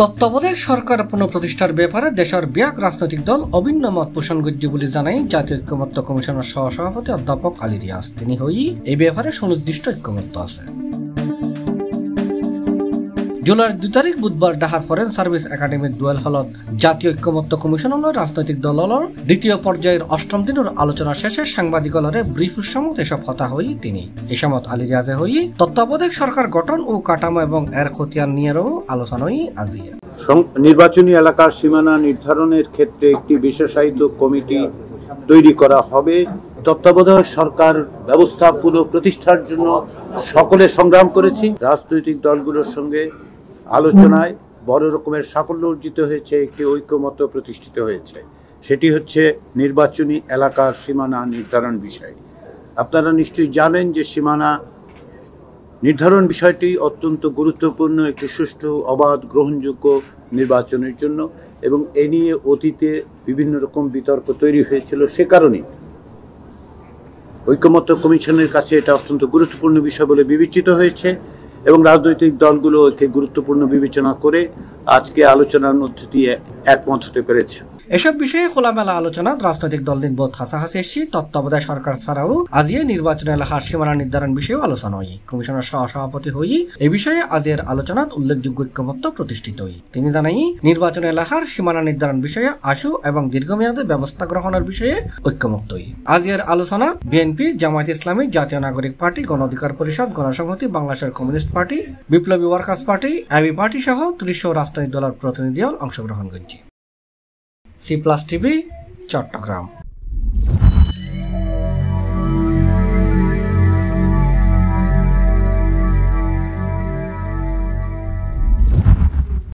তত্ত্বাবধায়ক সরকার পুনঃপ্রতিষ্ঠার ব্যাপারে দেশের ব্যাক রাজনৈতিক দল অভিন্ন মত পোষণ করছে বলে জানাই জাতীয় ঐক্যমত্য কমিশনের সহসভাপতি অধ্যাপক আলী রিয়াজ। তিনি এই ব্যাপারে সুনির্দিষ্ট ঐক্যমত্য আছে। জুলাইয়ের 2 তারিখ বুধবার ঢাকার ফরেন সার্ভিস একাডেমির ডুয়েল হলত জাতীয় ঐক্যমত্য কমিশন রাজনৈতিক দলের দ্বিতীয় পর্যায়ের 8ম দিনের আলোচনা শেষে সাংবাদিকলরে ব্রিফের সময় এসব কথা তিনি এই সময় আলী রিয়াজে তত্ত্বাবধায়ক সরকার গঠন ও কাঠামো এবং এর খতিয়ান নিয়েও আলোচনায় আজিয়ে নির্বাচনী এলাকার সীমানা নির্ধারণের ক্ষেত্রে একটি বিশেষায়িত কমিটি তৈরি করা হবে। তত্ত্বাবধায়ক সরকার ব্যবস্থা পুনঃপ্রতিষ্ঠার জন্য সকলে সংগ্রাম করেছি। রাজনৈতিক দলগুলোর সঙ্গে আলোচনায় বড় রকমের সাফল্য অর্জিত হয়েছে, একটি ঐক্যমত্য প্রতিষ্ঠিত হয়েছে। সেটি হচ্ছে নির্বাচনী এলাকার সীমানা নির্ধারণ বিষয়। আপনারা নিশ্চয়ই জানেন যে সীমানা নির্ধারণ বিষয়টি অত্যন্ত গুরুত্বপূর্ণ একটি সুষ্ঠু, অবাধ, গ্রহণযোগ্য নির্বাচনের জন্য, এবং এ নিয়ে অতীতে বিভিন্ন রকম বিতর্ক তৈরি হয়েছিল। সে কারণেই ঐক্যমত্য কমিশনের কাছে এটা অত্যন্ত গুরুত্বপূর্ণ বিষয় বলে বিবেচিত হয়েছে এবং রাজনৈতিক দলগুলো একে গুরুত্বপূর্ণ বিবেচনা করে আজকে আলোচনার মধ্য দিয়ে একমত হতে পেরেছে। এসব বিষয়ে খোলামেলা আলোচনা রাজনৈতিক দলদিন বোধ হাসাহাসি এসছি তত্ত্বাবধায়ক সরকার ছাড়াও আজিয়ে নির্বাচন এলাকার সীমানা নির্ধারণ বিষয়েও আলোচনা কমিশনের সহসভাপতি এই বিষয়ে আজিয়ের আলোচনাত উল্লেখযোগ্য ঐক্যমত্য প্রতিষ্ঠিত তিনি জানাই নির্বাচন এলাকার সীমানা নির্ধারণ বিষয়ে আশু এবং দীর্ঘমেয়াদে ব্যবস্থা গ্রহণের বিষয়ে ঐক্যমত্য আজিয়ের আলোচনা বিএনপি, জামায়াত ইসলামী, জাতীয় নাগরিক পার্টি, গণ অধিকার পরিষদ, গণসংহতি, বাংলাদেশের কমিউনিস্ট পার্টি, বিপ্লবী ওয়ার্কার্স পার্টি, এবি পার্টি সহ 30 রাজনৈতিক দলের প্রতিনিধি অংশগ্রহণ করছে। C+ TV, Chittagong.